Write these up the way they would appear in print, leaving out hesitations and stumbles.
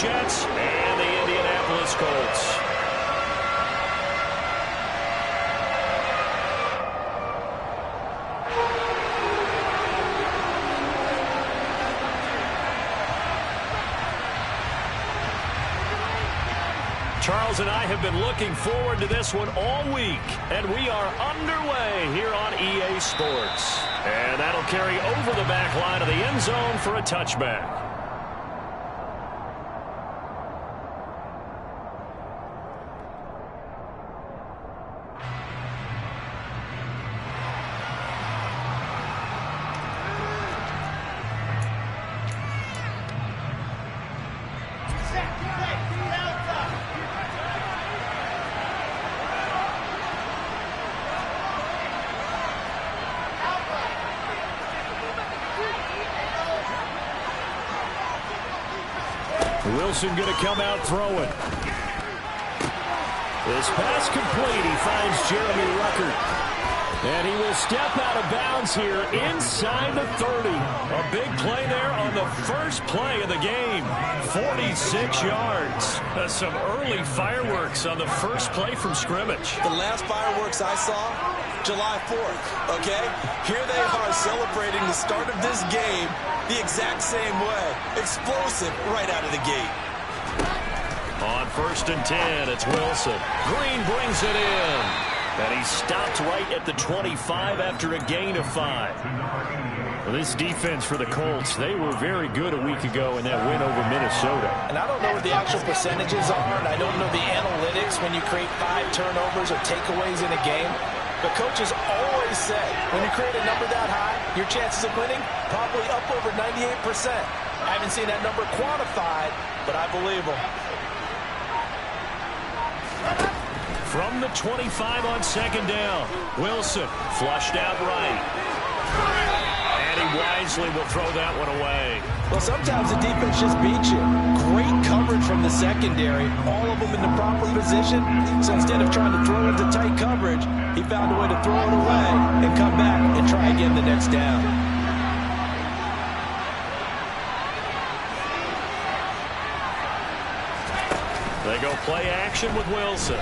Jets and the Indianapolis Colts. Charles and I have been looking forward to this one all week, and we are underway here on EA Sports. And that'll carry over the back line of the end zone for a touchback. Wilson going to come out throwing. This pass complete. He finds Jeremy Ruckert. And he will step out of bounds here inside the 30. A big play there on the first play of the game. 46 yards. Some early fireworks on the first play from scrimmage. The last fireworks I saw, July 4th, okay? Here they are celebrating the start of this game the exact same way. Explosive right out of the gate. On 1st and 10, it's Wilson. Green brings it in. And he stopped right at the 25 after a gain of 5. Well, this defense for the Colts, they were very good a week ago in that win over Minnesota. And I don't know what the actual percentages are, and I don't know the analytics when you create 5 turnovers or takeaways in a game. But coaches always say, when you create a number that high, your chances of winning probably up over 98%. I haven't seen that number quantified, but I believe them. From the 25 on 2nd down, Wilson flushed out right. And he wisely will throw that one away. Well, sometimes the defense just beats you. Great coverage from the secondary, all of them in the proper position. So instead of trying to throw into tight coverage, he found a way to throw it away and come back and try again the next down. They go play action with Wilson.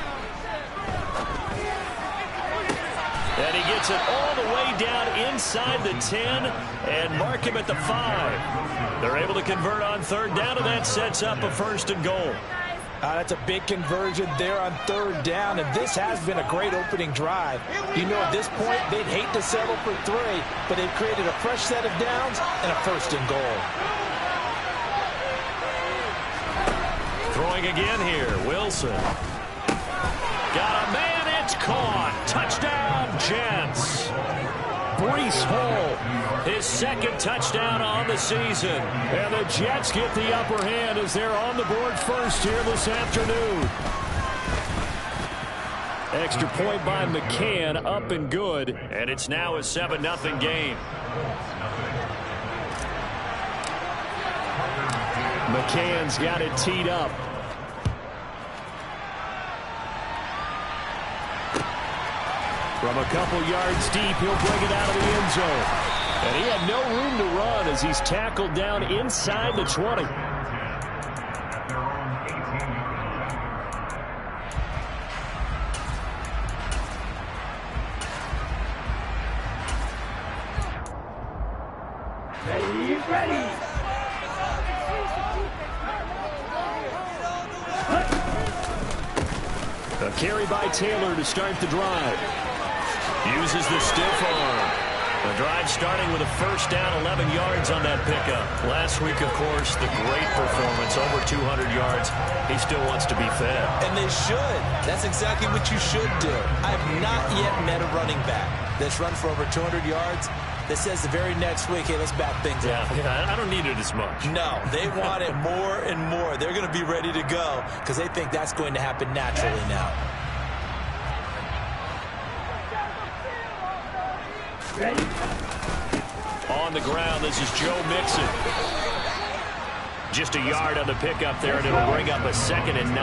And he gets it all the way down inside the 10 and mark him at the 5. They're able to convert on 3rd down, and that sets up a 1st and goal. That's a big conversion there on 3rd down, and this has been a great opening drive. You know, at this point, they'd hate to settle for 3, but they've created a fresh set of downs and a 1st and goal. Throwing again here, Wilson. Got a man, it's caught. Touchdown, Jets. Breece Hall, his 2nd touchdown on the season. And the Jets get the upper hand as they're on the board first here this afternoon. Extra point by McCann, up and good. And it's now a 7-0 game. McCann's got it teed up. From a couple yards deep, he'll bring it out of the end zone. And he had no room to run as he's tackled down inside the 20. Ready. A carry by Taylor to start the drive. Uses the stiff arm. The drive starting with a 1st down, 11 yards on that pickup. Last week, of course, the great performance, over 200 yards. He still wants to be fed. And they should. That's exactly what you should do. I have not yet met a running back that's run for over 200 yards that says the very next week, hey, let's back things up. Yeah, I don't need it as much. No, they want it more and more. They're going to be ready to go because they think that's going to happen naturally now. On the ground, this is Joe Mixon. Just a yard on the pickup there, and it'll bring up a 2nd and 9.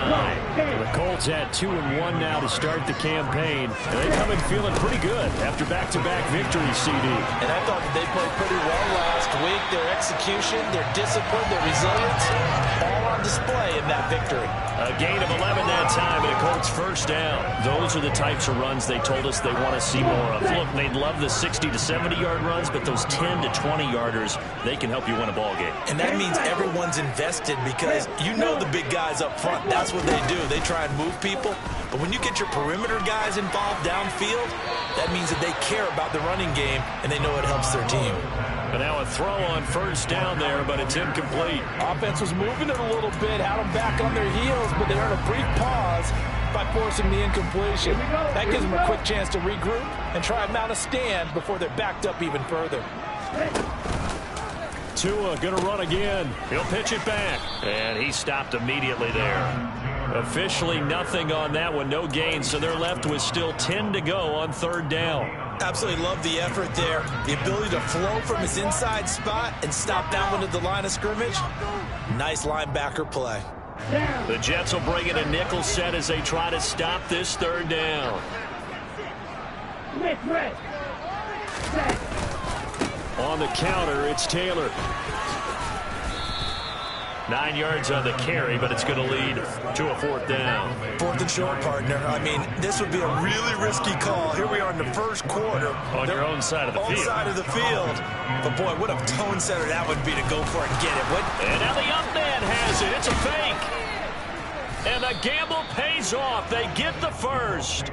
And the Colts had 2-1 now to start the campaign. And they come in feeling pretty good after back-to-back victories, CD. And I thought that they played pretty well last week. Their execution, their discipline, their resilience, all on display in that victory. A gain of 11 that time, and a Colts first down. Those are the types of runs they told us they want to see more of. Look, they'd love the 60 to 70-yard runs, but those 10 to 20-yarders, they can help you win a ball game. And that means everyone's invested because you know the big guys up front. That's what they do. They try and move people. But when you get your perimeter guys involved downfield, that means that they care about the running game, and they know it helps their team. But now a throw on first down there, but it's incomplete. Offense was moving it a little bit, had them back on their heels, but they earned a brief pause by forcing the incompletion. That gives them a quick chance to regroup and try and mount a stand before they're backed up even further. Tua going to run again. He'll pitch it back. And he stopped immediately there. Officially nothing on that one. No gain, so they're left with still 10 to go on 3rd down. Absolutely love the effort there. The ability to flow from his inside spot and stop down one at the line of scrimmage. Nice linebacker play. The Jets will bring in a nickel set as they try to stop this 3rd down. On the counter, it's Taylor. 9 yards on the carry, but it's going to lead to a 4th down. 4th and short, partner. I mean, this would be a really risky call. Here we are in the first quarter. On your own side of the field. Own side of the field. But, boy, what a tone setter that would be to go for it and get it. And now the up man has it. It's a fake. And the gamble pays off. They get the first.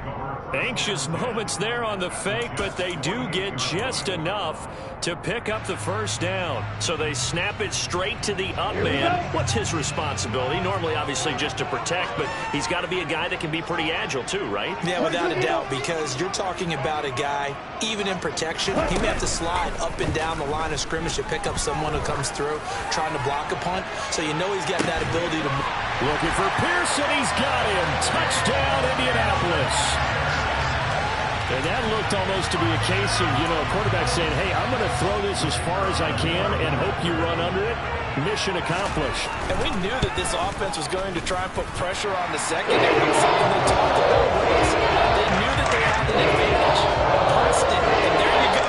Anxious moments there on the fake, but they do get just enough to pick up the first down. So they snap it straight to the up man. What's his responsibility? Normally, obviously, just to protect, but he's got to be a guy that can be pretty agile too, right? Yeah, without a doubt, because you're talking about a guy, even in protection, he may have to slide up and down the line of scrimmage to pick up someone who comes through trying to block a punt. So you know he's got that ability to... Looking for Pearson. He's got him. Touchdown, Indianapolis. And that looked almost to be a case of, a quarterback saying, hey, I'm going to throw this as far as I can and hope you run under it. Mission accomplished. And we knew that this offense was going to try and put pressure on the secondary. Something they talked about was they knew that they had an advantage. Pressed it, and there you go.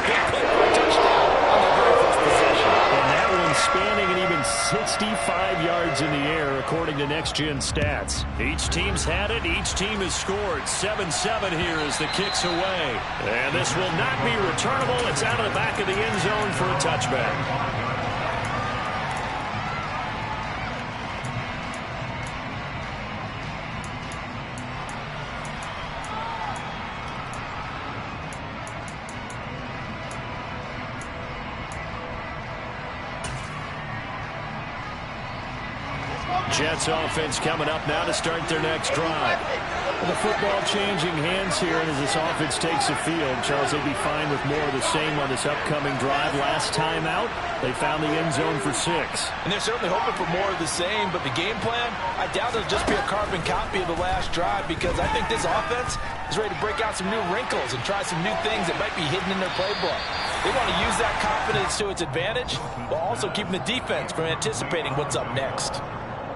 Big play for a touchdown on the very first possession. And that one spanning an even 65 yards in the air, according to Next Gen Stats. Each team's had it. Each team has scored. 7-7 here as the kick's away. And this will not be returnable. It's out of the back of the end zone for a touchback. Jets offense coming up now to start their next drive. The football changing hands here, and as this offense takes the field, Charles, they'd be fine with more of the same on this upcoming drive. Last time out, they found the end zone for 6. And they're certainly hoping for more of the same, but the game plan, I doubt it'll just be a carbon copy of the last drive, because I think this offense is ready to break out some new wrinkles and try some new things that might be hidden in their playbook. They want to use that confidence to its advantage, while also keeping the defense from anticipating what's up next.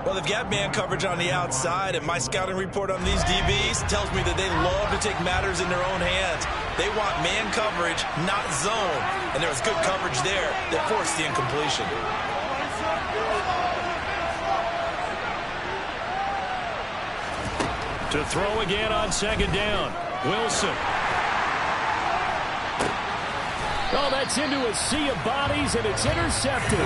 Well, they've got man coverage on the outside, and my scouting report on these DBs tells me that they love to take matters in their own hands. They want man coverage, not zone. And there was good coverage there that forced the incompletion. To throw again on 2nd down. Wilson. Oh, that's into a sea of bodies, and it's intercepted.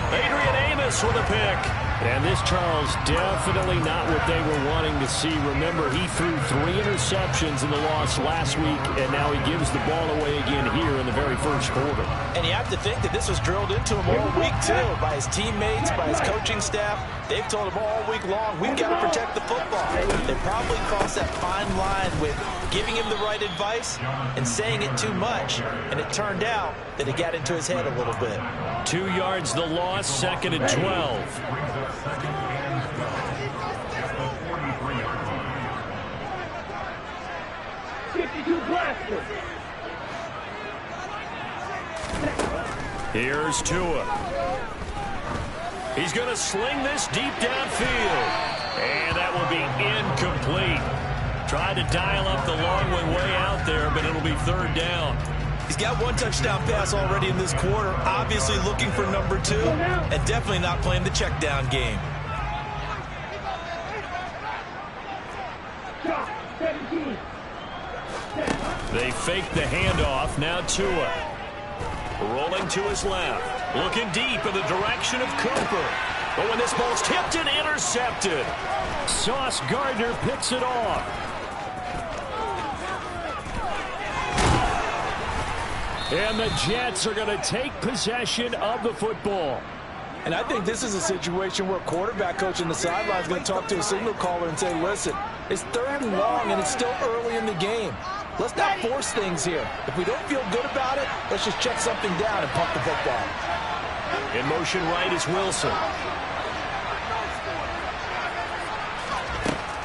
Adrian Amos with a pick. And this, Charles, definitely not what they were wanting to see. Remember, he threw 3 interceptions in the loss last week, and now he gives the ball away again here in the very first quarter. And you have to think that this was drilled into him all week, too, by his teammates, by his coaching staff. They've told him all week long, we've got to protect the football. They probably crossed that fine line with giving him the right advice and saying it too much. And it turned out that it got into his head a little bit. 2 yards the loss, 2nd and 12. Here's Tua. He's going to sling this deep downfield. And that will be incomplete. Tried to dial up the long one way out there, but it'll be third down. He's got one touchdown pass already in this quarter, obviously looking for number 2, and definitely not playing the check down game. They fake the handoff. Now Tua. Rolling to his left. Looking deep in the direction of Cooper. But when this ball's tipped and intercepted, Sauce Gardner picks it off. And the Jets are going to take possession of the football. And I think this is a situation where quarterback coach on the sideline is going to talk to a signal caller and say, listen, it's 3rd and long and it's still early in the game. Let's not force things here. If we don't feel good about it, let's just check something down and pump the football. In motion right is Wilson.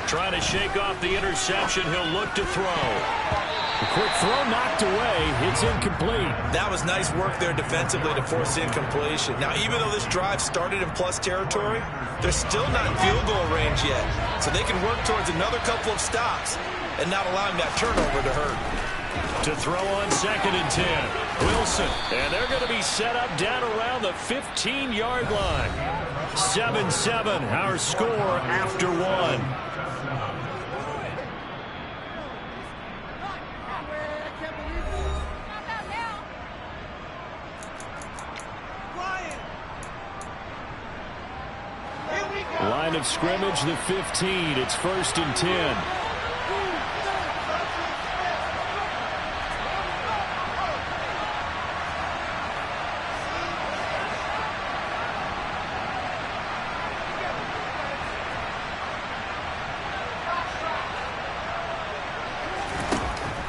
Trying to shake off the interception. He'll look to throw. A quick throw knocked away. It's incomplete. That was nice work there defensively to force incompletion. Now, even though this drive started in plus territory, they're still not in field goal range yet. So they can work towards another couple of stops and not allowing that turnover to hurt. To throw on 2nd and 10. Wilson. And they're going to be set up down around the 15-yard line. 7-7, our score after 1. Line of scrimmage, the 15. It's 1st and 10.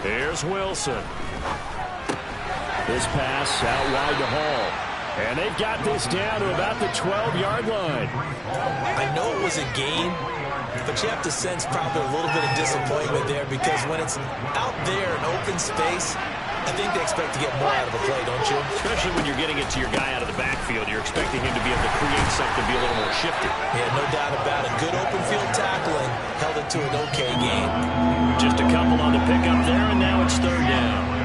Here's Wilson. This pass out wide to Hall. And they've got this down to about the 12-yard line. I know it was a gain, but you have to sense probably a little bit of disappointment there because when it's out there in open space, I think they expect to get more out of the play, don't you? Especially when you're getting it to your guy out of the backfield. You're expecting him to be able to create something, be a little more shifty. Yeah, no doubt about it. Good open field tackling held it to an okay game. Just a couple on the pickup there, and now it's 3rd down.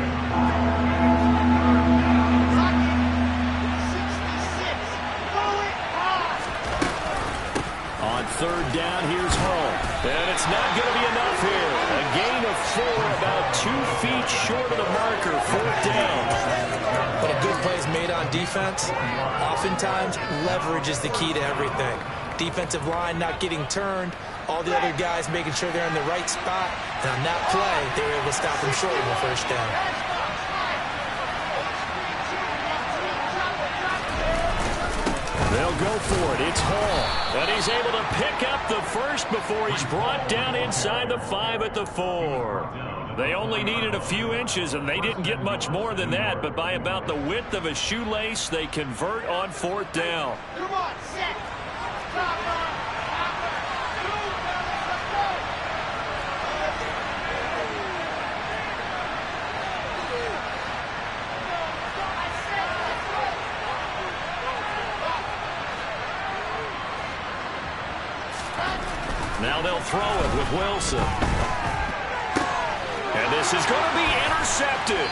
On 3rd down, here's Hall. And it's not going to be enough here. A gain of 4, about 2 feet short of the marker. 4th down. But a good play is made on defense. Oftentimes, leverage is the key to everything. Defensive line not getting turned. All the other guys making sure they're in the right spot. And on that play, they were able to stop them short of the 1st down. They'll go for it. It's Hall. And he's able to pick up the first before he's brought down inside the 5 at the 4. They only needed a few inches, and they didn't get much more than that. But by about the width of a shoelace, they convert on 4th down. Come on, set. Stop. Now they'll throw it with Wilson. And this is going to be intercepted.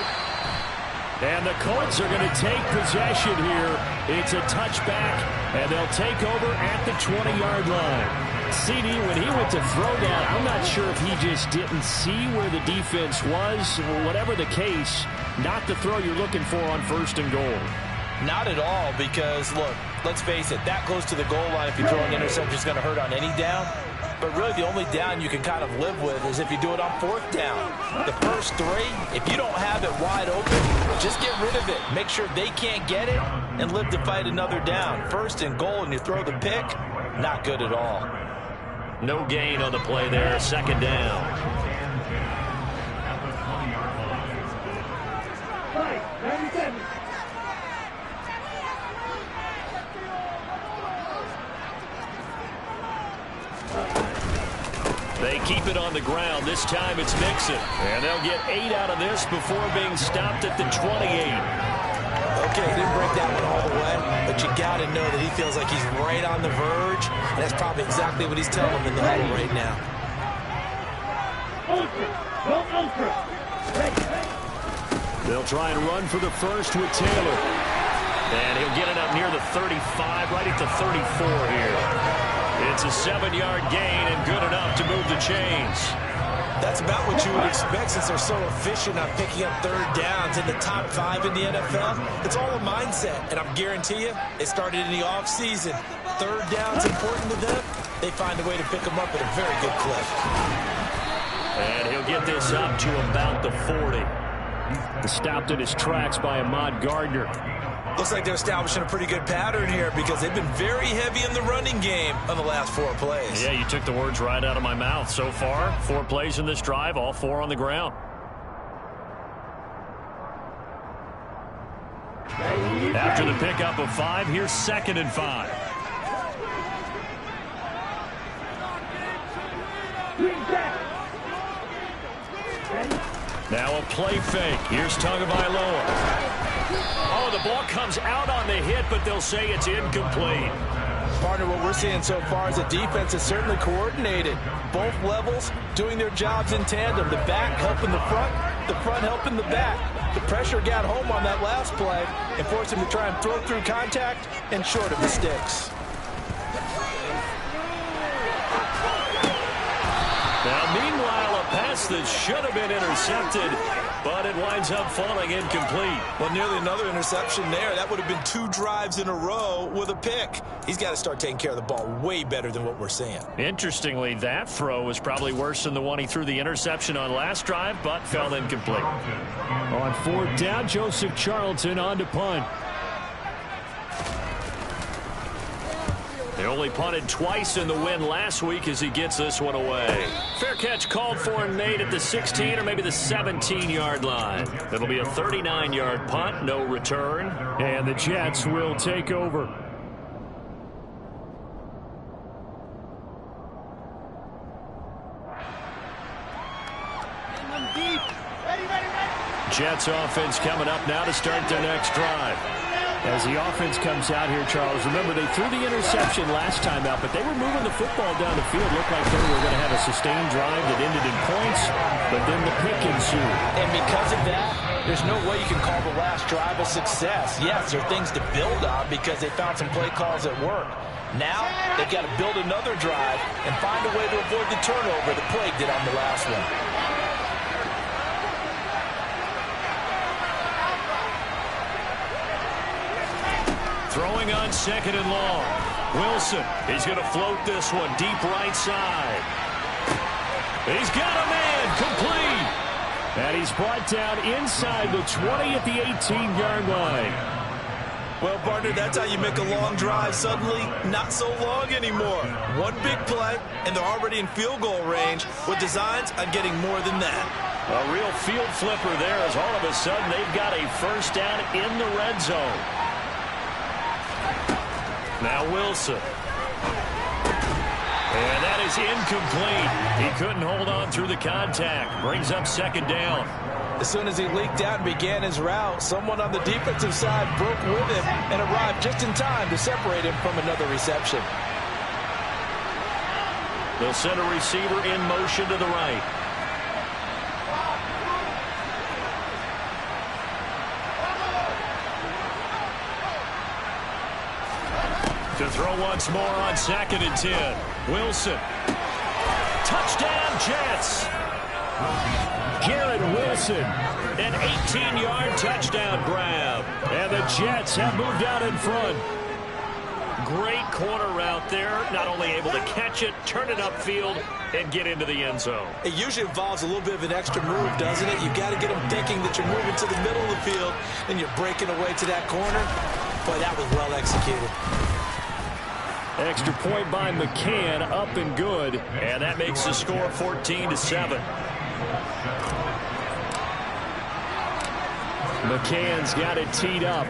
And the Colts are going to take possession here. It's a touchback, and they'll take over at the 20-yard line. CD, when he went to throw down, I'm not sure if he just didn't see where the defense was. Whatever the case, not the throw you're looking for on 1st and goal. Not at all, because, look, let's face it, that close to the goal line, if you throw an interception, is going to hurt on any down. But really, the only down you can kind of live with is if you do it on 4th down. The first 3, if you don't have it wide open, just get rid of it. Make sure they can't get it and live to fight another down. 1st and goal, and you throw the pick, not good at all. No gain on the play there, 2nd down. They keep it on the ground. This time it's Mixon. And they'll get 8 out of this before being stopped at the 28. Okay, didn't break that one all the way, but but you got to know that he feels like he's right on the verge, and that's probably exactly what he's telling them in the huddle right now. They'll try and run for the first with Taylor. And he'll get it up near the 35, right at the 34 here. It's a 7-yard gain and good enough to move the chains. That's about what you would expect since they're so efficient on picking up third downs in the top 5 in the NFL. It's all a mindset, and I guarantee you, it started in the offseason. Third down's important to them. They find a way to pick them up at a very good clip. And he'll get this up to about the 40. Stopped in his tracks by Ahmad Gardner. Looks like they're establishing a pretty good pattern here because they've been very heavy in the running game on the last 4 plays. Yeah, you took the words right out of my mouth. So far, 4 plays in this drive, all 4 on the ground. After the pickup of 5, here's 2nd and 5. Now a play fake. Here's Tagovailoa. Oh, the ball comes out on the hit, but they'll say it's incomplete. Partner, what we're seeing so far is the defense is certainly coordinated. Both levels doing their jobs in tandem. The back helping the front helping the back. The pressure got home on that last play and forced him to try and throw through contact and short of the sticks. Now, meanwhile, a pass that should have been intercepted, but it winds up falling incomplete. Well, nearly another interception there. That would have been 2 drives in a row with a pick. He's got to start taking care of the ball way better than what we're seeing. Interestingly, that throw was probably worse than the one he threw the interception on last drive, but fell incomplete. On 4th down, Joseph Charlton on to punt. They only punted twice in the win last week as he gets this one away. Fair catch called for and made at the 16 or maybe the 17-yard line. It'll be a 39-yard punt, no return, and the Jets will take over. Jets offense coming up now to start their next drive. As the offense comes out here, Charles, remember they threw the interception last time out, but they were moving the football down the field. Looked like they were going to have a sustained drive that ended in points, but then the pick ensued. And because of that, there's no way you can call the last drive a success. Yes, there are things to build on because they found some play calls that work. Now, they've got to build another drive and find a way to avoid the turnover that plagued it on the last one. Throwing on 2nd and long. Wilson, he's going to float this one deep right side. He's got a man, complete. And he's brought down inside the 20 at the 18-yard line. Well, partner, that's how you make a long drive suddenly not so long anymore. One big play, and they're already in field goal range with designs on getting more than that. A real field flipper there as all of a sudden they've got a first down in the red zone. Now Wilson. And that is incomplete. He couldn't hold on through the contact. Brings up 2nd down. As soon as he leaked out and began his route, someone on the defensive side broke with him and arrived just in time to separate him from another reception. They'll send a receiver in motion to the right. To throw once more on 2nd and 10. Wilson. Touchdown, Jets. Garrett Wilson. An 18-yard touchdown grab. And the Jets have moved out in front. Great corner route there. Not only able to catch it, turn it upfield, and get into the end zone. It usually involves a little bit of an extra move, doesn't it? You've got to get them thinking that you're moving to the middle of the field, and you're breaking away to that corner. Boy, that was well executed. Extra point by McCann, up and good, and that makes the score 14-7. McCann's got it teed up.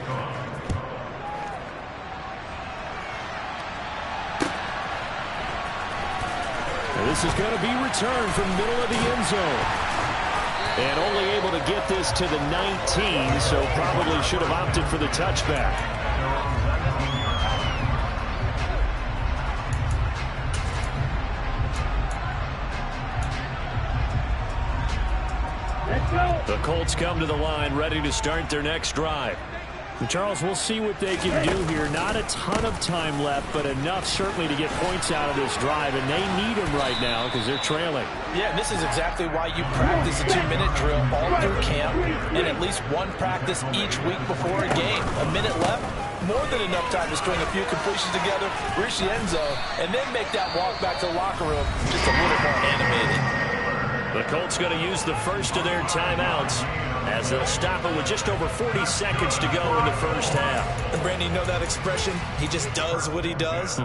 And this is going to be returned from the middle of the end zone. And only able to get this to the 19, so probably should have opted for the touchback. The Colts come to the line ready to start their next drive. And Charles, we'll see what they can do here. Not a ton of time left, but enough certainly to get points out of this drive, and they need them right now because they're trailing. Yeah, and this is exactly why you practice a 2-minute drill all through camp and at least one practice each week before a game. A minute left, more than enough time to string a few completions together, reach the end zone, and then make that walk back to the locker room just a little more animated. The Colts going to use the first of their timeouts as they'll stop it with just over 40 seconds to go in the first half. And Brandon, you know that expression? He just does what he does.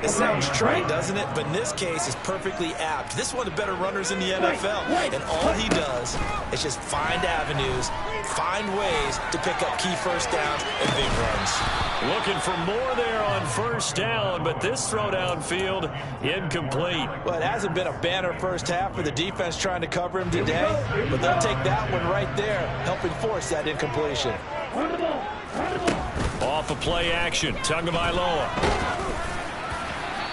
It sounds trite, doesn't it? But in this case, it's perfectly apt. This is one of the better runners in the NFL. And all he does is just find avenues, find ways to pick up key first downs and big runs. Looking for more there on first down, but this throw downfield incomplete. Well, it hasn't been a banner first half for the defense trying to cover him today, but they'll take that one right there, helping force that incompletion. Off of play action, Tagovailoa.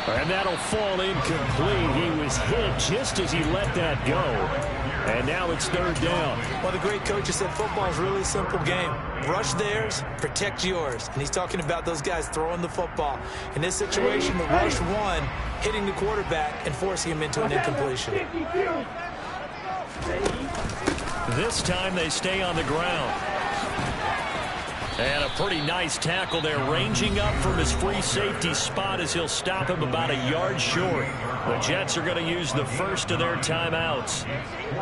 And that'll fall incomplete. He was hit just as he let that go. And now it's third down. Well, the great coach said football is really a simple game. Rush theirs, protect yours. And he's talking about those guys throwing the football. In this situation, the rush one, hitting the quarterback and forcing him into an incompletion. This time they stay on the ground. And a pretty nice tackle there, ranging up from his free safety spot as he'll stop him about a yard short. The Jets are going to use the first of their timeouts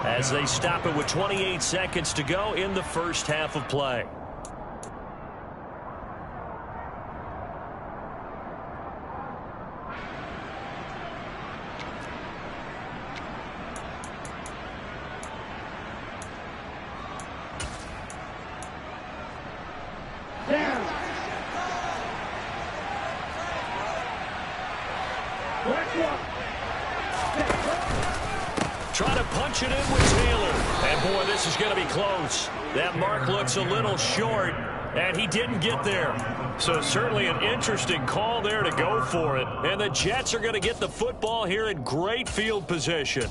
as they stop it with 28 seconds to go in the first half of play. Try to punch it in with Taylor. And boy, this is going to be close. That mark looks a little short, and he didn't get there. So certainly an interesting call there to go for it. And the Jets are going to get the football here in great field position.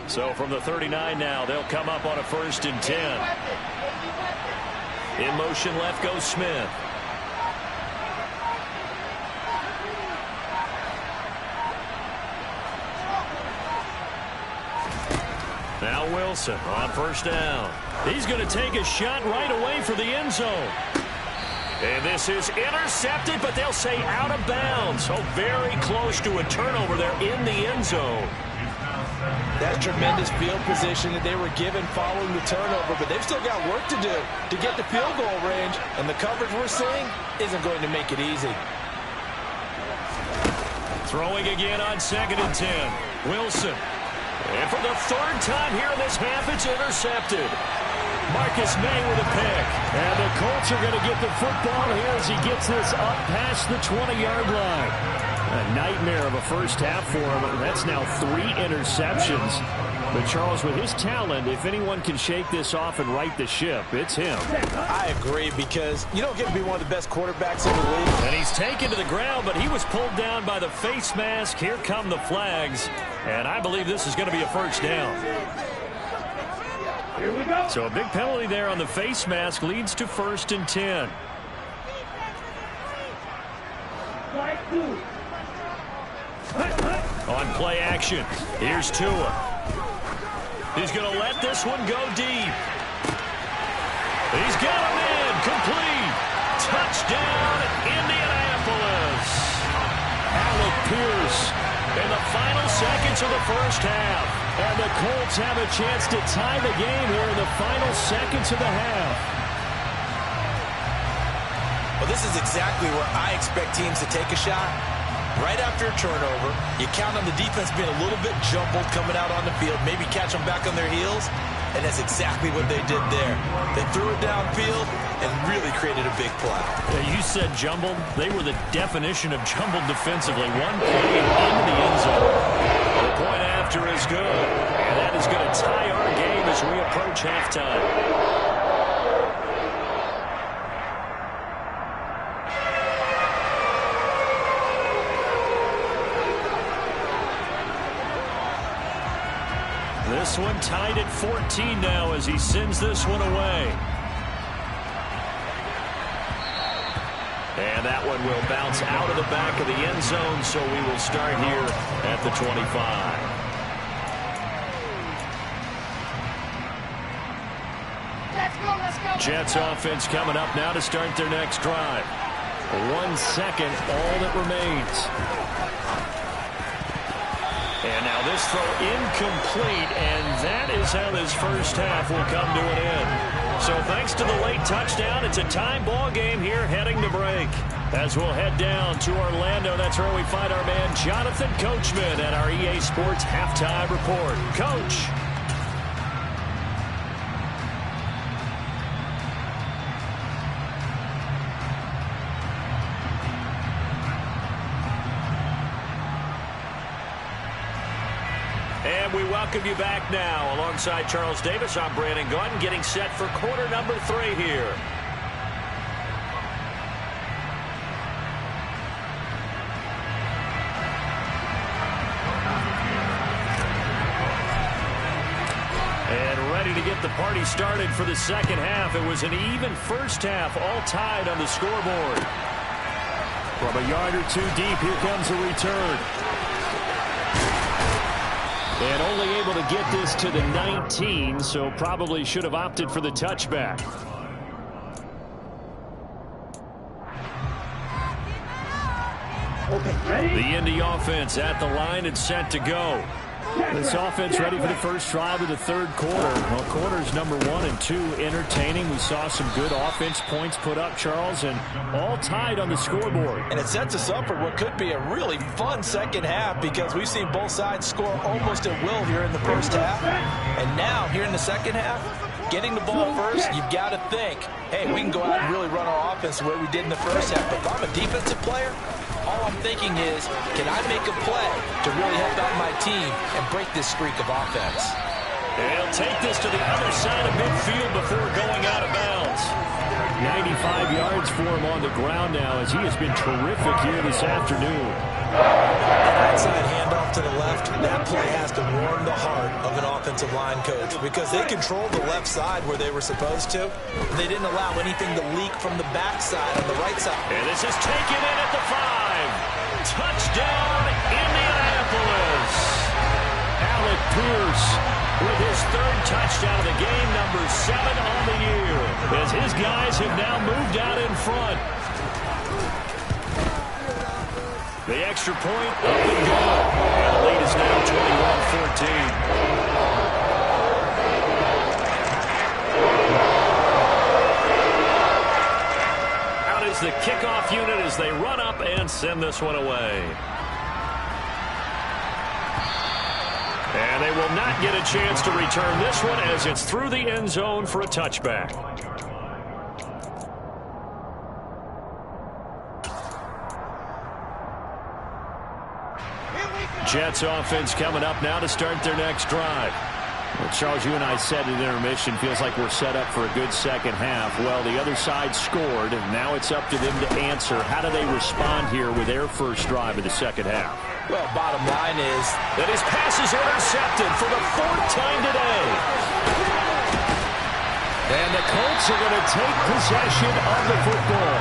So from the 39 now, they'll come up on a 1st and 10. In motion left goes Smith. Now Wilson on 1st down. He's going to take a shot right away for the end zone. And this is intercepted, but they'll say out of bounds. So very close to a turnover there in the end zone. That tremendous field position that they were given following the turnover, but they've still got work to do to get the field goal range, and the coverage we're seeing isn't going to make it easy. Throwing again on 2nd and 10. Wilson. And for the 3rd time here in this half, it's intercepted. Marcus May with a pick. And the Colts are going to get the football here as he gets this up past the 20-yard line. A nightmare of a first half for him. That's now 3 interceptions. But Charles, with his talent, if anyone can shake this off and right the ship, it's him. I agree, because you don't get to be one of the best quarterbacks in the league. And he's taken to the ground, but he was pulled down by the face mask. Here come the flags. And I believe this is going to be a 1st down. Here we go. So a big penalty there on the face mask leads to 1st and 10. On play action, here's Tua. He's going to let this one go deep. He's got him in, complete. Touchdown, Indianapolis. Alec Pierce in the final seconds of the first half. And the Colts have a chance to tie the game here in the final seconds of the half. Well, this is exactly where I expect teams to take a shot. Right after a turnover, you count on the defense being a little bit jumbled coming out on the field, maybe catch them back on their heels, and that's exactly what they did there. They threw it downfield and really created a big play. You said jumbled. They were the definition of jumbled defensively. One play into the end zone. The point after is good, and that is going to tie our game as we approach halftime. This one tied at 14 now as he sends this one away. And that one will bounce out of the back of the end zone, so we will start here at the 25. Let's go. Jets offense coming up now to start their next drive. 1 second, all that remains. And now this throw incomplete, and that is how this first half will come to an end. So thanks to the late touchdown, it's a time ball game here heading to break. As we'll head down to Orlando, that's where we find our man Jonathan Coachman at our EA Sports Halftime Report. Coach. And we welcome you back now. Alongside Charles Davis, I'm Brandon Gaudin, getting set for quarter number 3 here. And ready to get the party started for the second half. It was an even first half, all tied on the scoreboard. From a yard or two deep, here comes a return. And only able to get this to the 19, so probably should have opted for the touchback. The Indy offense at the line and set to go. This offense ready for the first drive of the third quarter. Well, quarters number 1 and 2 entertaining. We saw some good offense points put up, Charles, and all tied on the scoreboard. And it sets us up for what could be a really fun second half because we've seen both sides score almost at will here in the first half. And now, here in the second half, getting the ball first, you've got to think, hey, we can go out and really run our offense the way we did in the first half. But if I'm a defensive player, all I'm thinking is, can I make a play to really help out my team and break this streak of offense? They'll take this to the other side of midfield before going out of bounds. 95 yards for him on the ground now as he has been terrific here this afternoon. That outside handoff to the left, that play has to warm the heart of an offensive line coach because they controlled the left side where they were supposed to. They didn't allow anything to leak from the backside on the right side. And this is taken in at the 5. Touchdown, Indianapolis. Alec Pierce with his third touchdown of the game, number 7 on the year, as his guys have now moved out in front. The extra point up and go. And the lead is now 21-14. Out is the kickoff unit as they run up and send this one away. And they will not get a chance to return this one as it's through the end zone for a touchback. Jets offense coming up now to start their next drive. Well, Charles, you and I said at intermission, feels like we're set up for a good second half. Well, the other side scored, and now it's up to them to answer. How do they respond here with their first drive of the second half? Well, bottom line is that his pass is intercepted for the 4th time today. And the Colts are going to take possession of the football.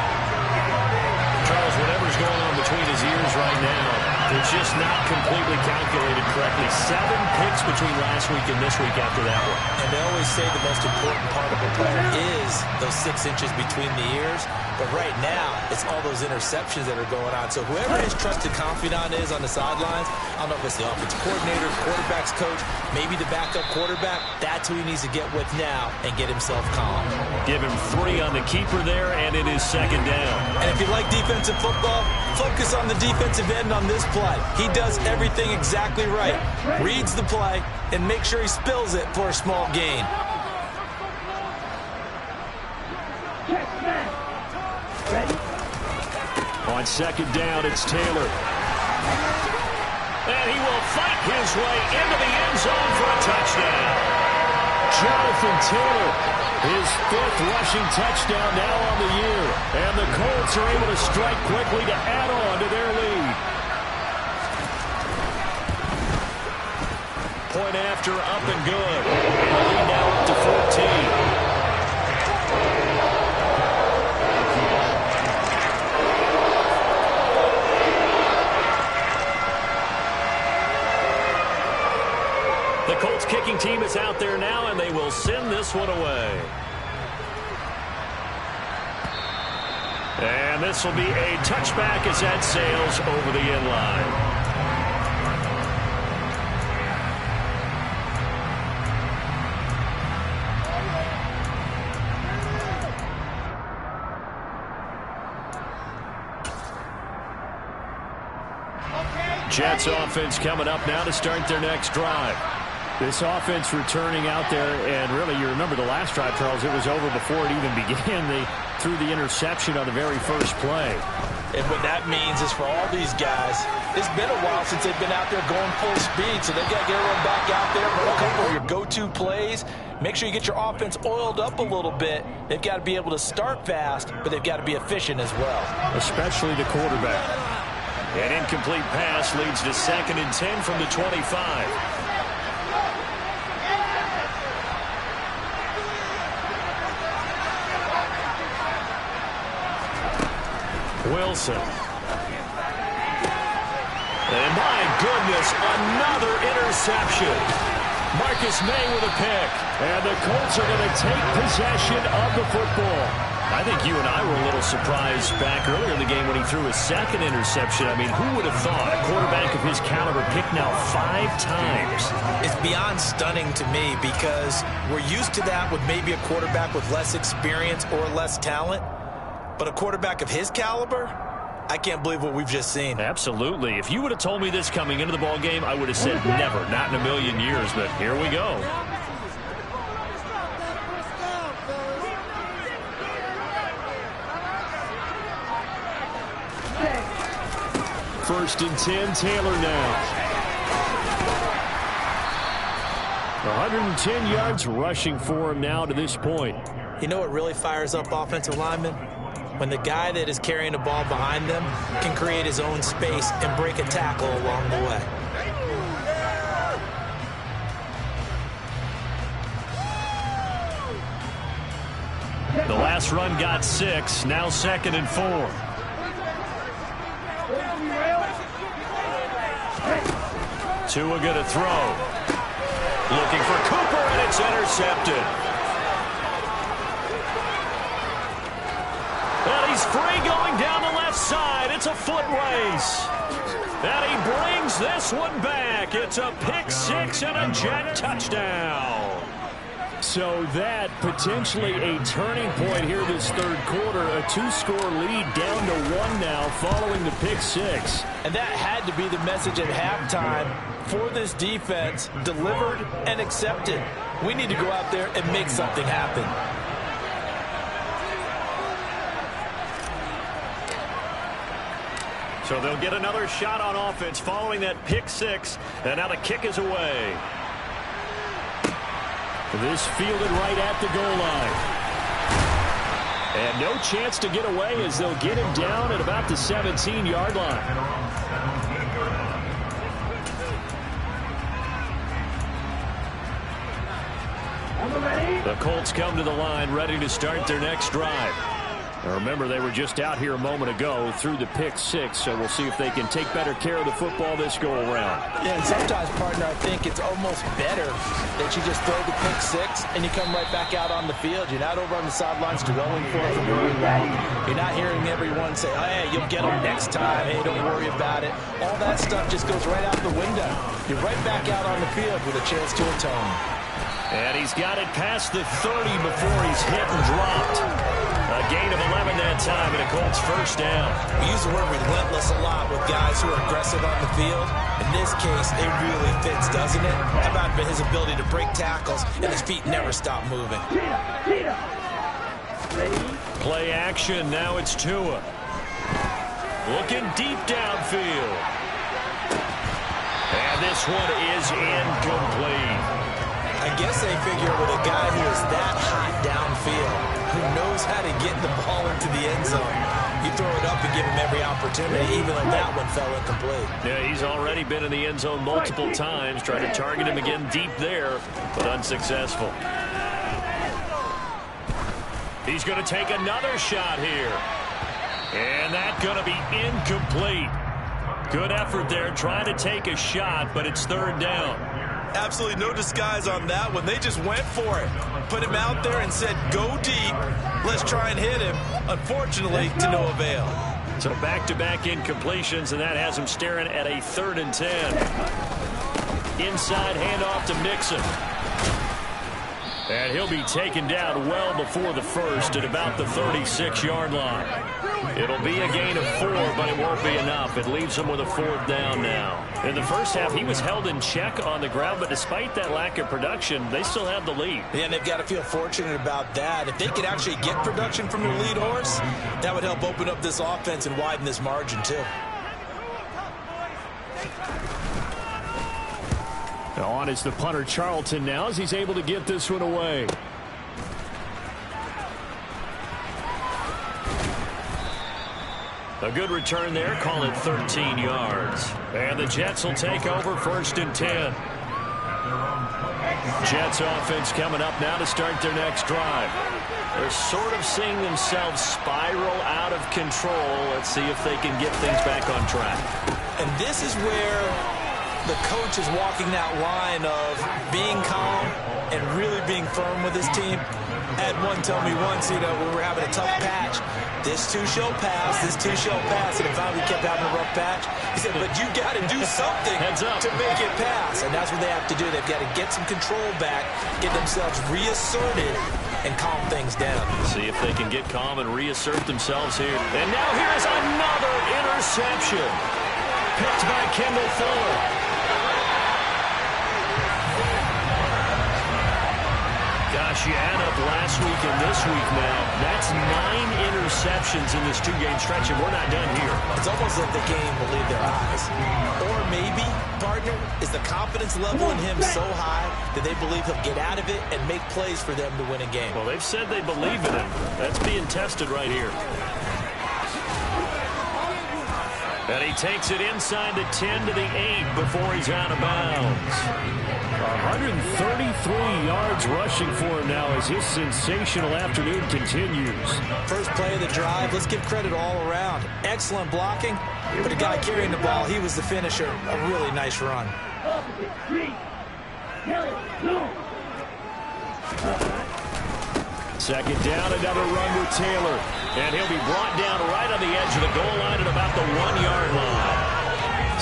Charles, whatever's going on between his ears right now, it's just not completely calculated correctly. 7 picks between last week and this week after that one. And they always say the most important part of a player is those 6 inches between the ears. But right now, it's all those interceptions that are going on. So whoever his trusted confidant is on the sidelines, I don't know if it's the offensive coordinator, quarterback's coach, maybe the backup quarterback, that's who he needs to get with now and get himself calm. Give him 3 on the keeper there, and it is second down. And if you like defensive football, focus on the defensive end on this play. He does everything exactly right. Reads the play and make sure he spills it for a small gain. On second down, it's Taylor. And he will fight his way into the end zone for a touchdown. Jonathan Taylor, his 5th rushing touchdown now on the year. And the Colts are able to strike quickly to add on to their lead. point after, up and good. And the lead now up to 14. The Colts kicking team is out there now, and they will send this one away. And this will be a touchback as that sails over the end line. Jets offense coming up now to start their next drive. This offense returning out there, and really, you remember the last drive, Charles, it was over before it even began. They threw the interception on the very first play. And what that means is for all these guys, it's been a while since they've been out there going full speed, so they've got to get everyone back out there, run a couple of your go-to plays. Make sure you get your offense oiled up a little bit. They've got to be able to start fast, but they've got to be efficient as well. Especially the quarterback. An incomplete pass leads to 2nd and 10 from the 25. Wilson. And my goodness, another interception. Marcus May with a pick. And the Colts are going to take possession of the football. I think you and I were a little surprised back earlier in the game when he threw his 2nd interception. I mean, who would have thought a quarterback of his caliber picked now 5 times? It's beyond stunning to me because we're used to that with maybe a quarterback with less experience or less talent. But a quarterback of his caliber, I can't believe what we've just seen. Absolutely. If you would have told me this coming into the ball game, I would have said never, not in a million years. But here we go. First and 10, Taylor now. 110 yards rushing for him now to this point. You know what really fires up offensive linemen? When the guy that is carrying the ball behind them can create his own space and break a tackle along the way. The last run got 6, now 2nd and 4. Tua gonna throw. Looking for Cooper, and it's intercepted. And he's free going down the left side. It's a foot race. And he brings this one back. It's a pick 6 and a Jet touchdown. So that potentially a turning point here this third quarter. A 2-score lead down to 1 now following the pick 6. And that had to be the message at halftime for this defense. Delivered and accepted. We need to go out there and make something happen. So they'll get another shot on offense following that pick 6. And now the kick is away. This fielded right at the goal line. And no chance to get away as they'll get him down at about the 17-yard line. The Colts come to the line ready to start their next drive. Now remember, they were just out here a moment ago through the pick 6, so we'll see if they can take better care of the football this go-around. Yeah, and sometimes, partner, I think it's almost better that you just throw the pick 6 and you come right back out on the field. You're not over on the sidelines dwelling for it from going wrong. You're not hearing everyone say, oh, hey, you'll get them next time. Hey, don't worry about it. All that stuff just goes right out the window. You're right back out on the field with a chance to atone. And he's got it past the 30 before he's hit and dropped. A gain of 11 that time, and a Colts first down. We use the word relentless a lot with guys who are aggressive on the field. In this case, it really fits, doesn't it? How about his ability to break tackles, and his feet never stop moving. Play action, now it's Tua. Looking deep downfield. And this one is incomplete. I guess they figure with a guy who is that hot downfield, who knows how to get the ball into the end zone, You throw it up and give him every opportunity, even though that one fell incomplete. Yeah, he's already been in the end zone multiple times, trying to target him again deep there, but unsuccessful. He's going to take another shot here. And that's going to be incomplete. Good effort there trying to take a shot, but it's third down. Absolutely no disguise on that one. They just went for it. Put him out there and said, go deep. Let's try and hit him. Unfortunately, to no avail. So back-to-back incompletions, and that has him staring at a 3rd and 10. Inside handoff to Mixon. And he'll be taken down well before the first at about the 36-yard line. It'll be a gain of 4, but it won't be enough. It leaves him with a 4th down now. In the first half, he was held in check on the ground, but despite that lack of production, they still have the lead. Yeah, and they've got to feel fortunate about that. If they could actually get production from their lead horse, that would help open up this offense and widen this margin, too. On is the punter, Charlton, now as he's able to get this one away. A good return there, call it 13 yards. And the Jets will take over 1st and 10. Jets offense coming up now to start their next drive. They're sort of seeing themselves spiral out of control. Let's see if they can get things back on track. And this is where the coach is walking that line of being calm and really being firm with his team. I had one tell me once, when we were having a tough patch, this too shall pass, this too shall pass, and finally we kept having a rough patch. He said, but you got to do something to make it pass, and that's what they have to do. They've got to get some control back, get themselves reasserted, and calm things down. See if they can get calm and reassert themselves here. And now here's another interception. Picked by Kendall Fuller. Gosh, you add up last week and this week now. That's 9 interceptions in this 2-game stretch, and we're not done here. It's almost like they can't even believe their eyes. Or maybe, partner, is the confidence level in him so high that they believe he'll get out of it and make plays for them to win a game. Well, they've said they believe in him. That's being tested right here. And he takes it inside the 10 to the 8 before he's out of bounds. 133 yards rushing for him now as his sensational afternoon continues. First play of the drive, let's give credit all around. Excellent blocking, but the guy carrying the ball, he was the finisher. A really nice run. Second down, another run with Taylor. And he'll be brought down right on the edge of the goal line at about the 1-yard line.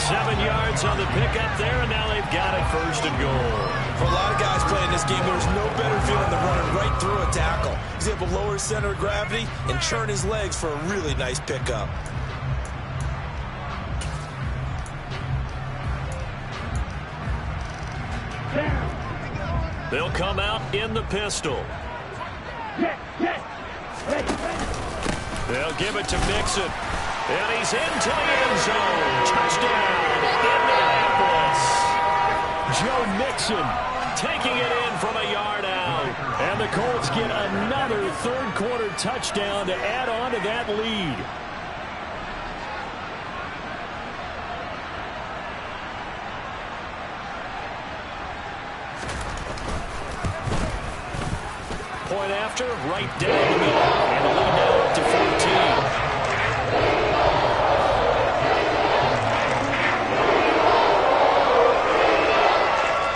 7 yards on the pickup there, and now they've got it 1st and goal. For a lot of guys playing this game, there's no better feeling than running right through a tackle. He's able to lower his center of gravity and churn his legs for a really nice pickup. They'll come out in the pistol. They'll give it to Mixon. And he's into the end zone. Touchdown, Indianapolis. Joe Mixon taking it in from a yard out. And the Colts get another third-quarter touchdown to add on to that lead. Point after, right down the middle. And the lead now up to 14.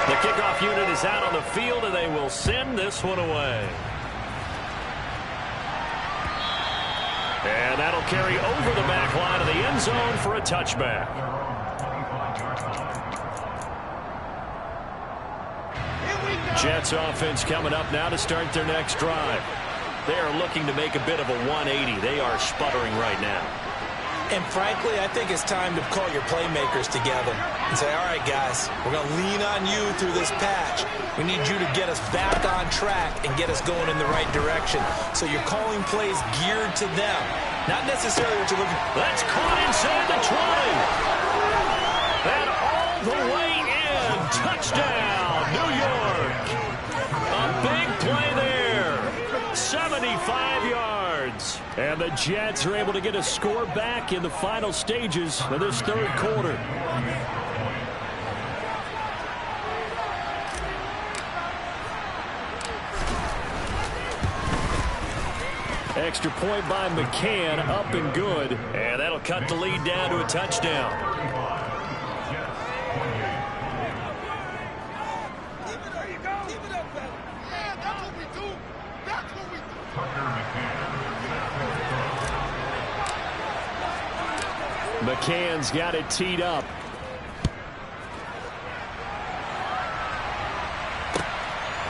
The kickoff unit is out on the field, and they will send this one away. And that'll carry over the back line of the end zone for a touchback. Jets offense coming up now to start their next drive. They are looking to make a bit of a 180. They are sputtering right now. And frankly, I think it's time to call your playmakers together and say, all right, guys, we're going to lean on you through this patch. We need you to get us back on track and get us going in the right direction. So you're calling plays geared to them, not necessarily what you're looking for. That's caught inside the 20. And all the way in. Touchdown, New York. A big play there. 75 yards. And the Jets are able to get a score back in the final stages of this third quarter. Extra point by McCann, up and good. And that'll cut the lead down to a touchdown. McCann's got it teed up.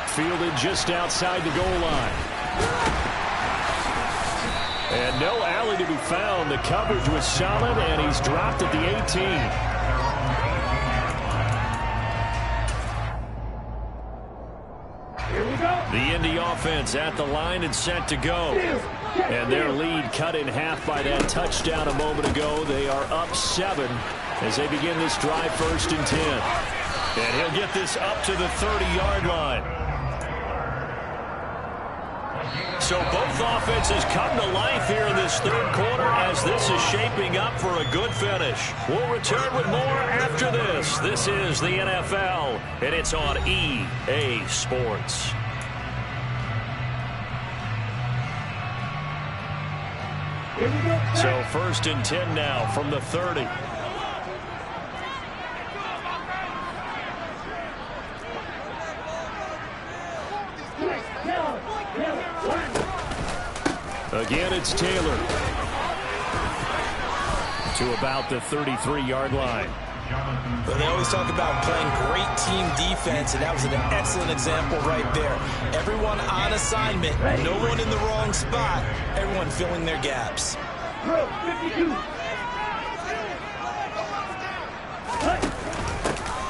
Fielded just outside the goal line. And no alley to be found. The coverage was solid, and he's dropped at the 18. The Indy offense at the line and set to go. And their lead cut in half by that touchdown a moment ago. They are up 7 as they begin this drive, 1st and 10. And he'll get this up to the 30-yard line. So both offenses come to life here in this third quarter as this is shaping up for a good finish. We'll return with more after this. This is the NFL, and it's on EA Sports. So 1st and 10 now from the 30. Again, it's Taylor to about the 33-yard line. Well, they always talk about playing great team defense, and that was an excellent example right there. Everyone on assignment, no one in the wrong spot, everyone filling their gaps.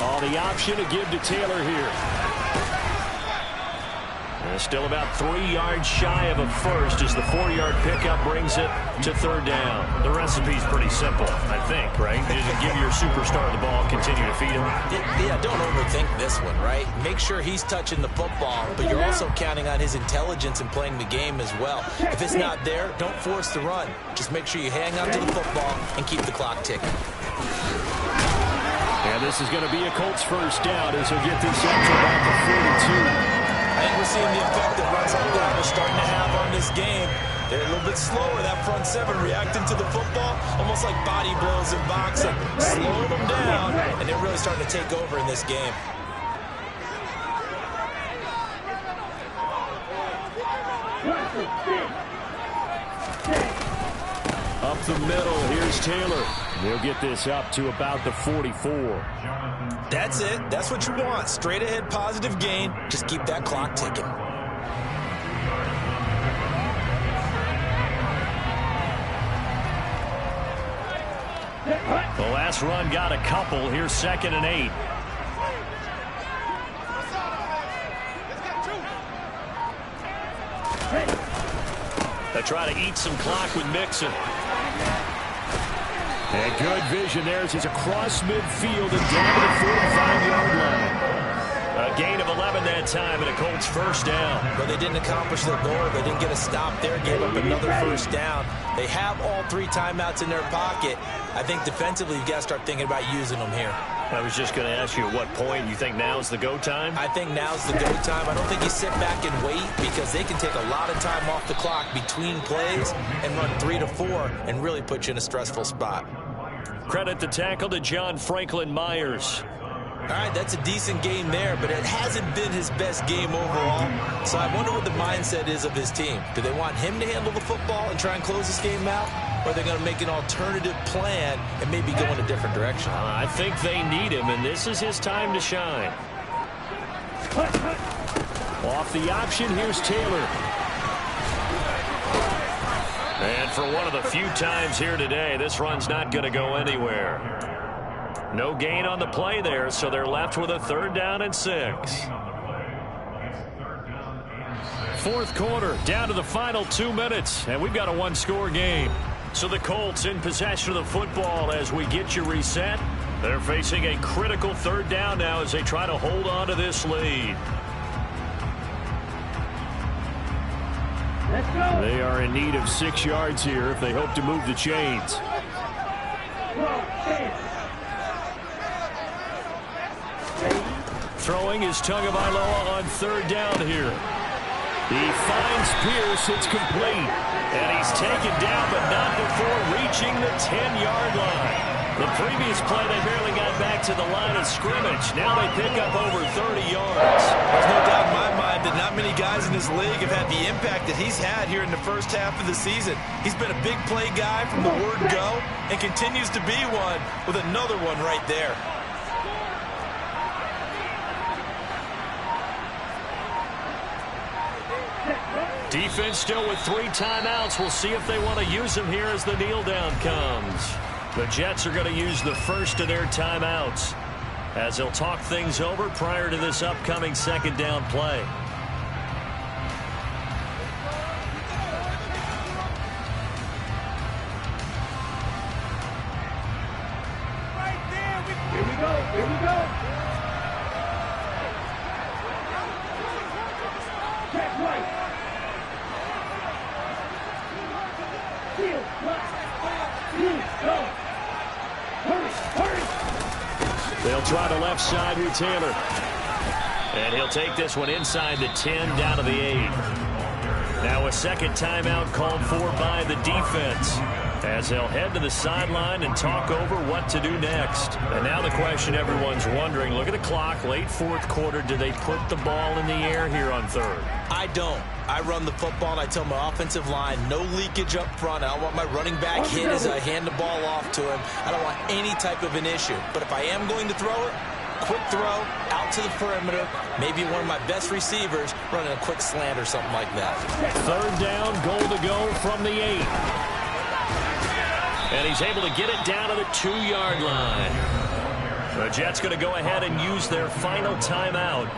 All the option to give to Taylor here. And still about 3 yards shy of a first as the 4-yard pickup brings it to 3rd down. The recipe's pretty simple, I think, right? You just give your superstar the ball, continue to feed him. Yeah, don't overthink this one, right? Make sure he's touching the football, but you're also counting on his intelligence in playing the game as well. If it's not there, don't force the run. Just make sure you hang on to the football and keep the clock ticking. And this is going to be a Colts 1st down as he'll get this up to about the 42. I think we're seeing the effect that runs like that are starting to have on this game. They're a little bit slower, that front 7 reacting to the football, almost like body blows in boxing. Slowing them down, and they're really starting to take over in this game. Up the middle, here's Taylor. They'll get this up to about the 44. That's it. That's what you want. Straight ahead, positive gain. Just keep that clock ticking. The last run got a couple. Here's 2nd and 8. They try to eat some clock with Mixon. And good vision there as he's across midfield and down to the 45-yard line. A gain of 11 that time and a Colts 1st down. But they didn't accomplish their goal. They didn't get a stop there, gave up another 1st down. They have all 3 timeouts in their pocket. I think defensively you've got to start thinking about using them here. I was just going to ask you at what point you think now's the go time? I think now's the go time. I don't think you sit back and wait because they can take a lot of time off the clock between plays and run 3 to 4 and really put you in a stressful spot. Credit the tackle to John Franklin Myers. All right, that's a decent game there, but it hasn't been his best game overall. So I wonder what the mindset is of his team. Do they want him to handle the football and try and close this game out? Or are they going to make an alternative plan and maybe go in a different direction? I think they need him, and this is his time to shine. Off the option, here's Taylor. And for one of the few times here today, this run's not going to go anywhere. No gain on the play there, so they're left with a 3rd down and 6. 4th quarter, down to the final 2 minutes, and we've got a 1-score game. So the Colts in possession of the football as we get you reset. They're facing a critical 3rd down now as they try to hold on to this lead. They are in need of 6 yards here if they hope to move the chains. Throwing is Tagovailoa on 3rd down here. He finds Pierce. It's complete. And he's taken down, but not before reaching the 10-yard line. The previous play, they barely got back to the line of scrimmage. Now they pick up over 30 yards. There's no doubt in my mind that not many guys in this league have had the impact that he's had here in the first half of the season. He's been a big play guy from the word go and continues to be one with another one right there. Defense still with 3 timeouts. We'll see if they want to use them here as the kneel down comes. The Jets are going to use the first of their timeouts as they'll talk things over prior to this upcoming 2nd down play. Here we go. Here we go. Check right. Field, left. Go. Hurry, hurry. They'll try the left side with Taylor. And he'll take this one inside the 10 down to the 8. Now a 2nd timeout called for by the defense as they'll head to the sideline and talk over what to do next. And now the question everyone's wondering, look at the clock, late 4th quarter, do they put the ball in the air here on 3rd? I don't. I run the football and I tell my offensive line, no leakage up front. I don't want my running back hit as I hand the ball off to him. I don't want any type of an issue. But if I am going to throw it, quick throw, out to the perimeter, maybe one of my best receivers running a quick slant or something like that. 3rd down, goal to go from the 8. And he's able to get it down to the 2-yard line. The Jets going to go ahead and use their final timeout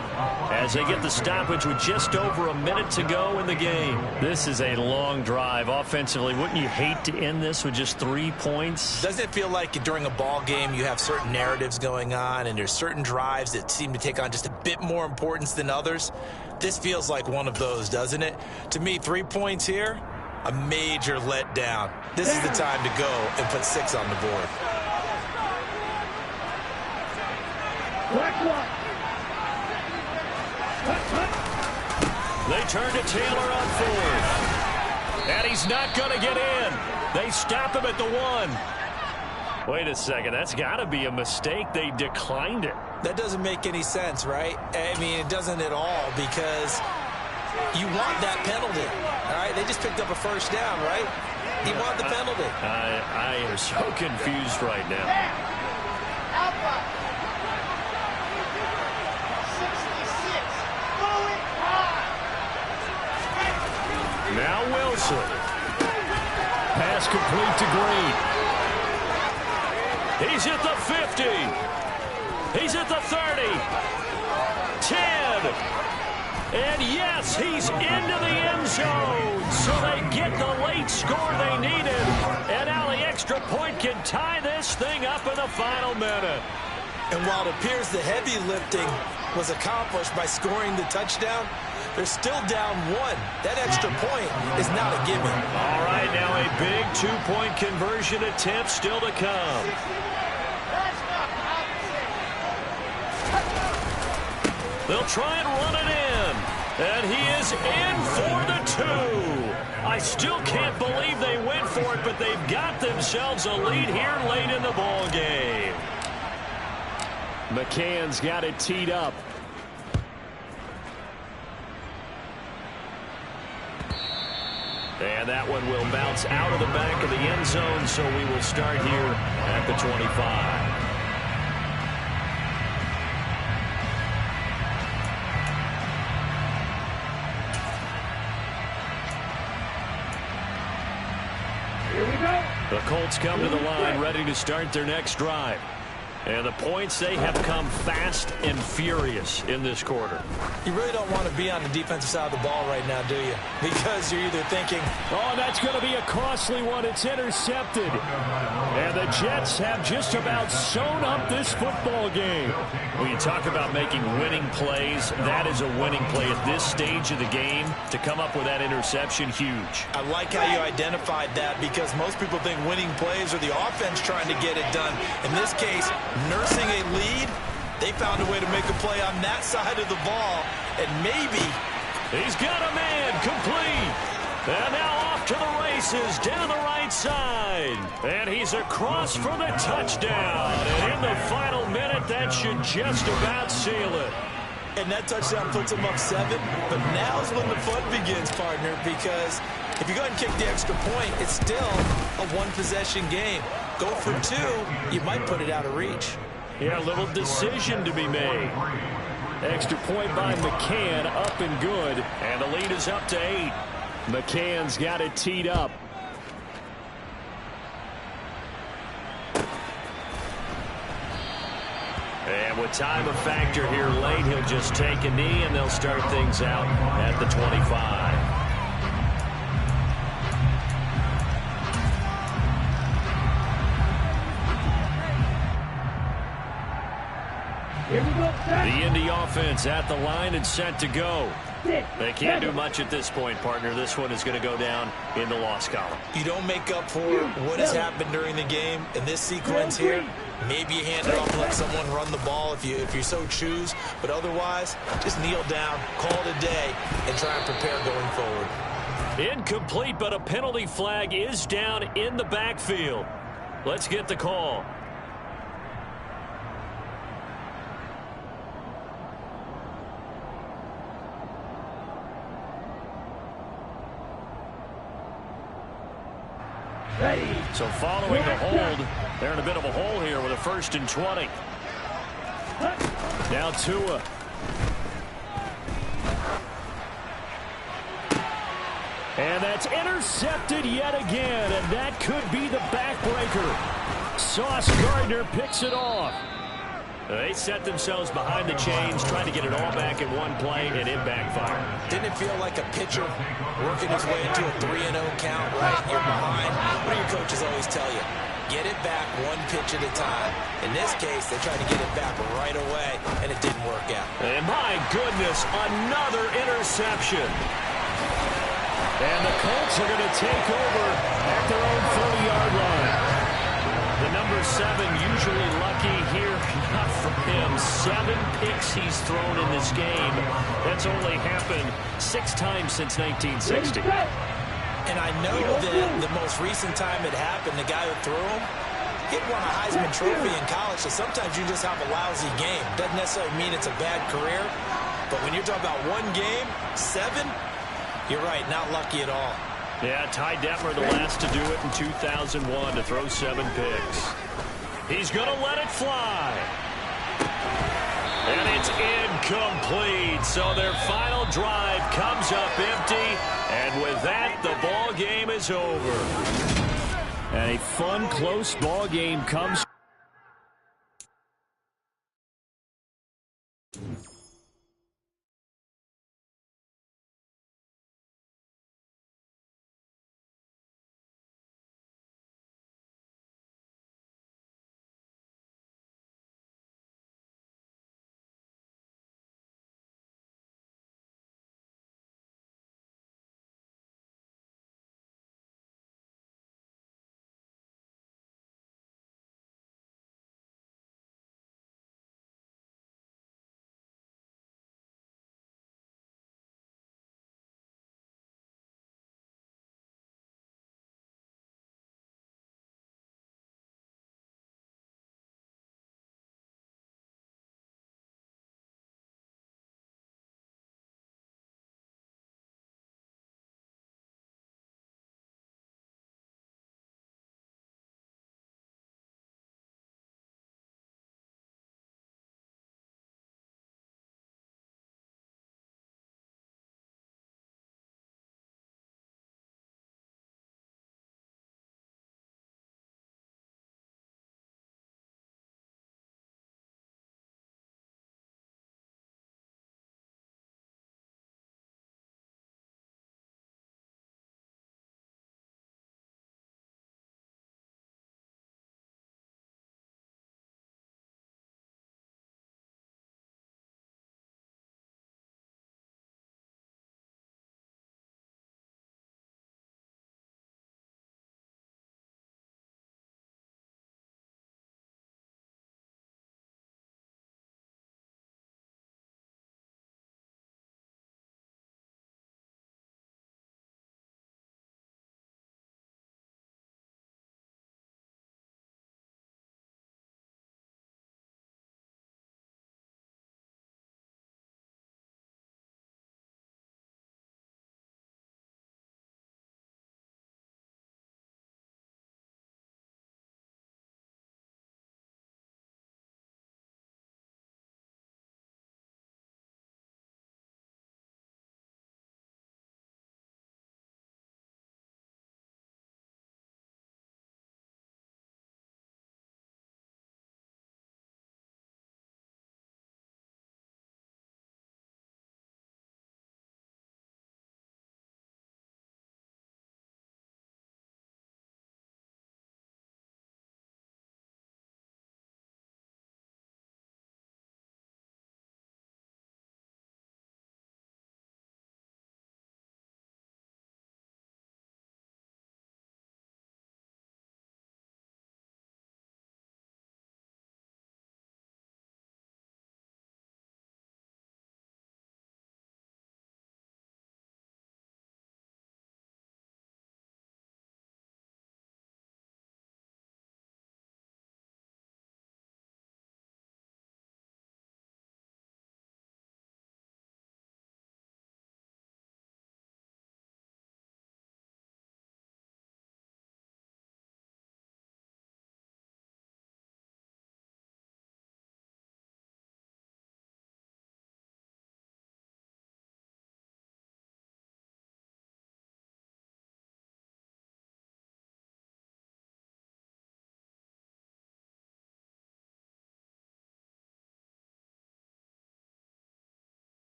as they get the stoppage with just over a minute to go in the game. This is a long drive offensively. Wouldn't you hate to end this with just 3 points? Doesn't it feel like during a ball game you have certain narratives going on and there's certain drives that seem to take on just a bit more importance than others? This feels like one of those, doesn't it? To me, 3 points here, a major letdown. This is the time to go and put 6 on the board. They turn to Taylor on 4th. And he's not going to get in. They stop him at the 1. Wait a second. That's got to be a mistake. They declined it. That doesn't make any sense, right? I mean, it doesn't at all because you want that penalty. All right, they just picked up a 1st down, right? You want the penalty. I am so confused right now. Alpha. 66. Going high. Now Wilson. Pass complete to Green. He's at the 50. He's at the 30. 10. And yes, he's into the end zone. So they get the late score they needed. And now the extra point can tie this thing up in the final minute. And while it appears the heavy lifting was accomplished by scoring the touchdown, they're still down 1. That extra point is not a gimme. All right, now a big 2-point conversion attempt still to come. They'll try and run it in. And he is in for the 2. I still can't believe they went for it, but they've got themselves a lead here late in the ball game. McCann's got it teed up. And that one will bounce out of the back of the end zone, so we will start here at the 25. Here we go. The Colts come to the line ready to start their next drive. And the points, they have come fast and furious in this quarter. You really don't want to be on the defensive side of the ball right now, do you? Because you're either thinking, oh, that's going to be a costly one. It's intercepted. And the Jets have just about sewn up this football game. When you talk about making winning plays, that is a winning play at this stage of the game. To come up with that interception, huge. I like how you identified that, because most people think winning plays are the offense trying to get it done. In this case, nursing a lead, they found a way to make a play on that side of the ball, and maybe he's got a man complete. And now off to the races down the right side. And he's across for the touchdown. And in the final minute, that should just about seal it. And that touchdown puts them up 7. But now's when the fun begins, partner, because if you go ahead and kick the extra point, it's still a one-possession game. Go for 2, you might put it out of reach. Yeah, a little decision to be made. Extra point by McCann, up and good. And the lead is up to 8. McCann's got it teed up. And with time a factor here late, he'll just take a knee, and they'll start things out at the 25. Here we go, The Indy offense at the line and set to go. They can't do much at this point, partner. This one is going to go down in the loss column. You don't make up for what has happened during the game in this sequence here. Maybe you hand it off and let someone run the ball if you so choose. But otherwise, just kneel down, call it a day, and try and prepare going forward. Incomplete, but a penalty flag is down in the backfield. Let's get the call. Ready. So following the hold, they're in a bit of a hole here with a 1st and 20. Now Tua. And that's intercepted yet again, and that could be the backbreaker. Sauce Gardner picks it off. They set themselves behind the chains, trying to get it all back in one play, and it backfired. Didn't it feel like a pitcher working his way into a 3-0 count, right? You're behind. What do your coaches always tell you? Get it back one pitch at a time. In this case, they tried to get it back right away, and it didn't work out. And my goodness, another interception. And the Colts are going to take over at their own 30-yard line. The number 7 usually lucky here, not for him. 7 picks he's thrown in this game. That's only happened 6 times since 1960. And I know that the most recent time it happened, the guy who threw him, he won a Heisman Trophy in college, so sometimes you just have a lousy game. Doesn't necessarily mean it's a bad career, but when you're talking about one game, 7, you're right, not lucky at all. Yeah, Ty Detmer, the last to do it in 2001, to throw 7 picks. He's going to let it fly. And it's incomplete. So their final drive comes up empty. And with that, the ball game is over. And a fun, close ball game comes.